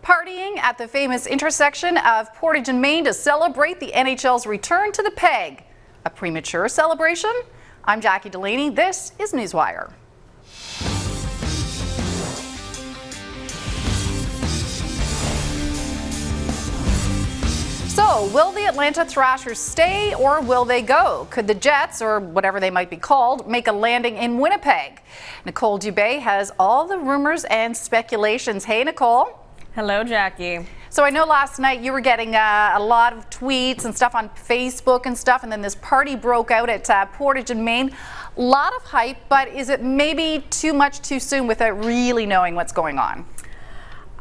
partying at the famous intersection of Portage and Main to celebrate the NHL's return to the Peg. A premature celebration? I'm Jackie Delaney. This is Newswire. So, will the Atlanta Thrashers stay or will they go? Could the Jets, or whatever they might be called, make a landing in Winnipeg? Nicole Dubé has all the rumors and speculations. Hey, Nicole. Hello, Jackie. So I know last night you were getting a lot of tweets and stuff on Facebook and stuff, and then this party broke out at Portage and Main. A lot of hype, but is it maybe too much too soon without really knowing what's going on?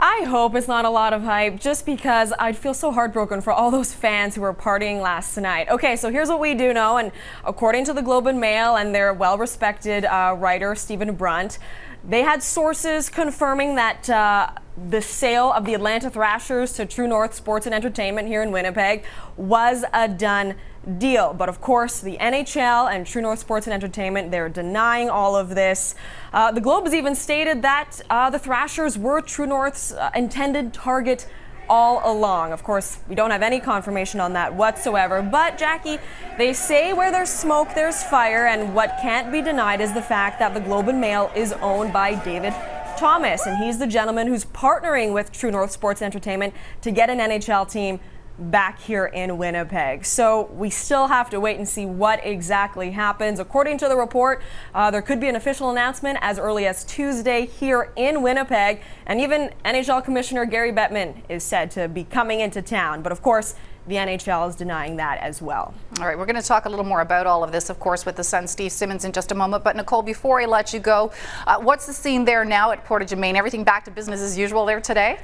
I hope it's not a lot of hype, just because I'd feel so heartbroken for all those fans who were partying last night. Okay, so here's what we do know, and according to the Globe and Mail and their well-respected writer, Stephen Brunt, they had sources confirming that the sale of the Atlanta Thrashers to True North Sports and Entertainment here in Winnipeg was a done deal. But of course, the NHL and True North Sports and Entertainment, they're denying all of this. The Globe has even stated that the Thrashers were True North's intended target all along. Of course, we don't have any confirmation on that whatsoever. But Jackie, they say where there's smoke, there's fire, and what can't be denied is the fact that the Globe and Mail is owned by David Thomas, and he's the gentleman who's partnering with True North Sports Entertainment to get an NHL team back here in Winnipeg. So we still have to wait and see what exactly happens. According to the report, there could be an official announcement as early as Tuesday here in Winnipeg, and even NHL Commissioner Gary Bettman is said to be coming into town. But of course, the NHL is denying that as well. All right, we're going to talk a little more about all of this, of course, with the Sun, Steve Simmons, in just a moment. But Nicole, before I let you go, what's the scene there now at Portage and Main? Everything back to business as usual there today?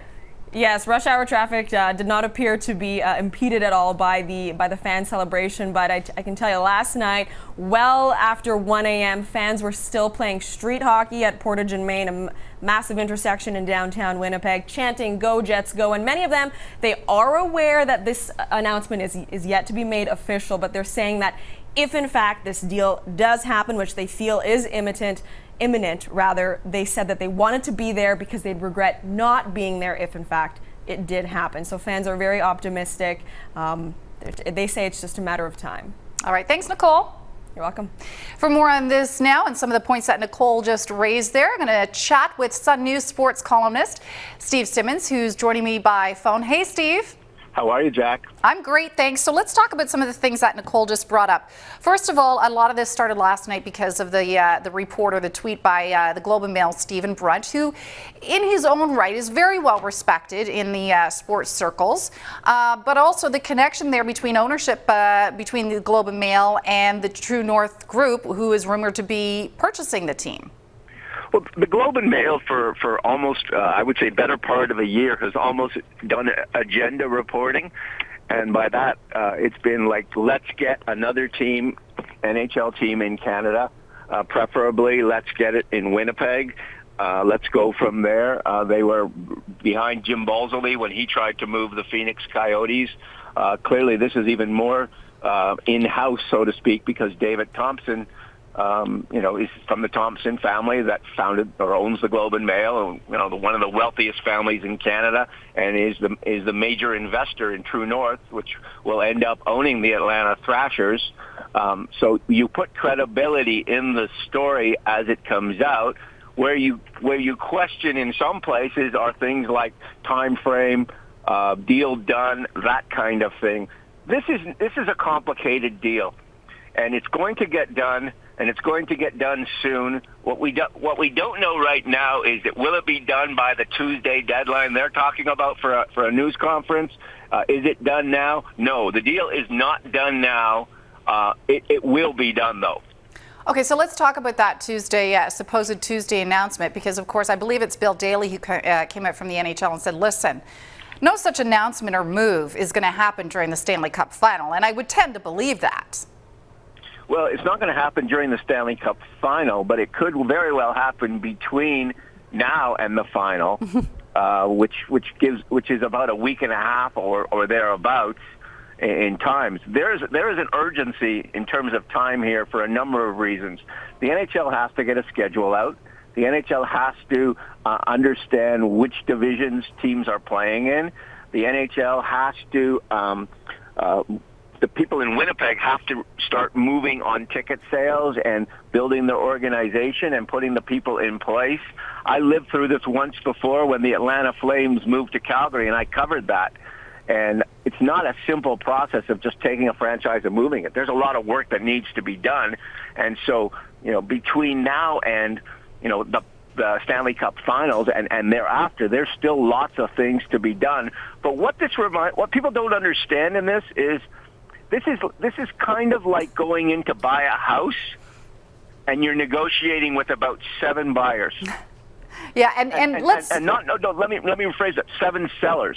Yes, rush hour traffic did not appear to be impeded at all by the fan celebration, but I can tell you last night, well after 1 a.m., fans were still playing street hockey at Portage and Main, a massive intersection in downtown Winnipeg, chanting "Go Jets, go!" And many of them, they are aware that this announcement is yet to be made official, but they're saying that if in fact this deal does happen, which they feel is imminent, they said that they wanted to be there because they'd regret not being there if in fact it did happen. So fans are very optimistic. They say it's just a matter of time. All right, thanks, Nicole. You're welcome. For more on this now and some of the points that Nicole just raised there, I'm going to chat with Sun News sports columnist Steve Simmons, who's joining me by phone. Hey, Steve. How are you, Jack? I'm great, thanks. So let's talk about some of the things that Nicole just brought up. First of all, a lot of this started last night because of the report or the tweet by the Globe and Mail, Stephen Brunt, who in his own right is very well respected in the sports circles, but also the connection there between ownership between the Globe and Mail and the True North group, who is rumored to be purchasing the team. Well, the Globe and Mail for almost, I would say, better part of a year has almost done agenda reporting. And by that, it's been like, let's get another team, NHL team in Canada, preferably let's get it in Winnipeg. Let's go from there. They were behind Jim Balsley when he tried to move the Phoenix Coyotes. Clearly, this is even more in-house, so to speak, because David Thompson, is from the Thompson family that founded or owns the Globe and Mail, one of the wealthiest families in Canada, and is the major investor in True North, which will end up owning the Atlanta Thrashers. So you put credibility in the story as it comes out. Where you question in some places are things like time frame, deal done, that kind of thing. This is a complicated deal, and it's going to get done. And it's going to get done soon. What we don't know right now is that will it be done by the Tuesday deadline they're talking about for a news conference? Is it done now? No, the deal is not done now. It will be done though. Okay, so let's talk about that supposed Tuesday announcement, because of course I believe it's Bill Daly who came out from the NHL and said, listen, no such announcement or move is going to happen during the Stanley Cup final, and I would tend to believe that. Well, it's not going to happen during the Stanley Cup final, but it could very well happen between now and the final, which is about a week and a half or thereabouts in times. There is an urgency in terms of time here for a number of reasons. The NHL has to get a schedule out. The NHL has to understand which divisions teams are playing in. The NHL has to, the people in Winnipeg have to start moving on ticket sales and building their organization and putting the people in place. I lived through this once before when the Atlanta Flames moved to Calgary, and I covered that. And it's not a simple process of just taking a franchise and moving it. There's a lot of work that needs to be done. And so, between now and, the Stanley Cup Finals and thereafter, there's still lots of things to be done. But what people don't understand in this is kind of like going in to buy a house and you're negotiating with about 7 buyers. Yeah, and let me rephrase it. 7 sellers.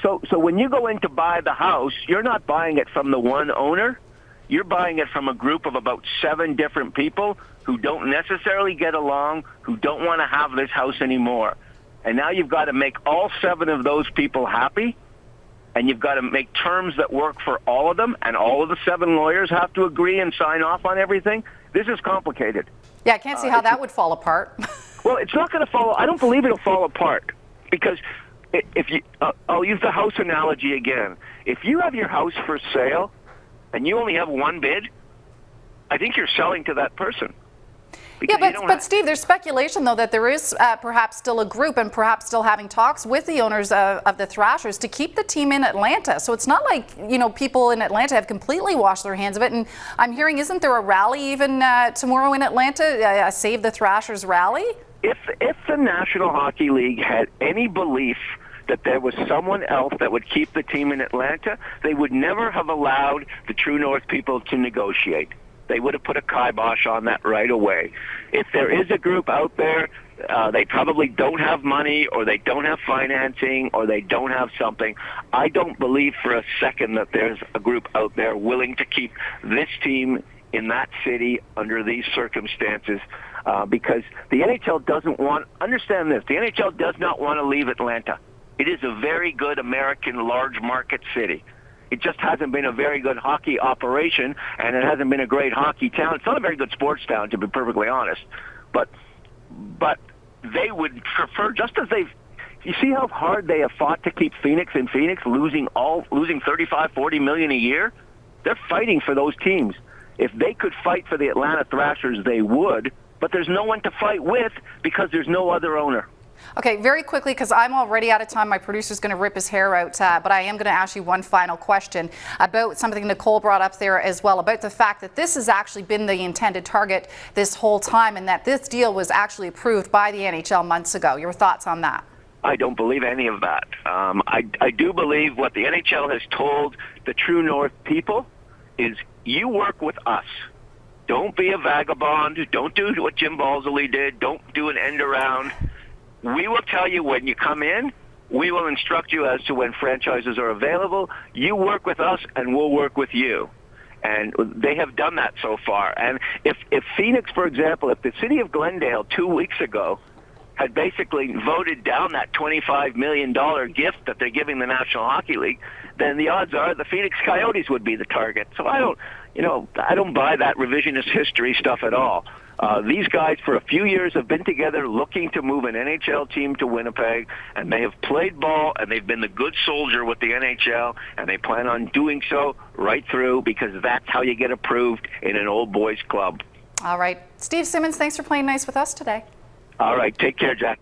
So when you go in to buy the house, you're not buying it from the one owner. You're buying it from a group of about 7 different people who don't necessarily get along, who don't want to have this house anymore. And now you've got to make all 7 of those people happy, and you've got to make terms that work for all of them, and all of the 7 lawyers have to agree and sign off on everything. This is complicated. Yeah, I can't see how that would fall apart. Well, it's not going to fall. I don't believe it'll fall apart because if you, I'll use the house analogy again. If you have your house for sale and you only have 1 bid, I think you're selling to that person. Yeah, but Steve, there's speculation, though, that there is perhaps still a group and perhaps still having talks with the owners of the Thrashers to keep the team in Atlanta. So it's not like, people in Atlanta have completely washed their hands of it. And I'm hearing, isn't there a rally even tomorrow in Atlanta, a Save the Thrashers rally? If the National Hockey League had any belief that there was someone else that would keep the team in Atlanta, they would never have allowed the True North people to negotiate. They would have put a kibosh on that right away. If there is a group out there, they probably don't have money, or they don't have financing, or they don't have something. I don't believe for a second that there's a group out there willing to keep this team in that city under these circumstances, because the NHL doesn't want, understand this, the NHL does not want to leave Atlanta. It is a very good American large market city. It just hasn't been a very good hockey operation, and it hasn't been a great hockey town. It's not a very good sports town, to be perfectly honest. But they would prefer, just as they've, you see how hard they have fought to keep Phoenix in Phoenix, losing 35, 40 million a year? They're fighting for those teams. If they could fight for the Atlanta Thrashers, they would, but there's no one to fight with because there's no other owner. Okay, very quickly, because I'm already out of time. My producer's going to rip his hair out, but I am going to ask you one final question about something Nicole brought up there as well, about the fact that this has actually been the intended target this whole time and that this deal was actually approved by the NHL months ago. Your thoughts on that? I don't believe any of that. I do believe what the NHL has told the True North people is, you work with us. Don't be a vagabond. Don't do what Jim Balsley did. Don't do an end around. We will tell you when you come in. We will instruct you as to when franchises are available. You work with us, and we'll work with you. And they have done that so far. And if Phoenix, for example, if the city of Glendale 2 weeks ago had basically voted down that $25 million gift that they're giving the National Hockey League, then the odds are the Phoenix Coyotes would be the target. So I don't buy that revisionist history stuff at all. These guys for a few years have been together looking to move an NHL team to Winnipeg, and they have played ball, and they've been the good soldier with the NHL, and they plan on doing so right through, because that's how you get approved in an old boys club. All right. Steve Simmons, thanks for playing nice with us today. All right. Take care, Jack.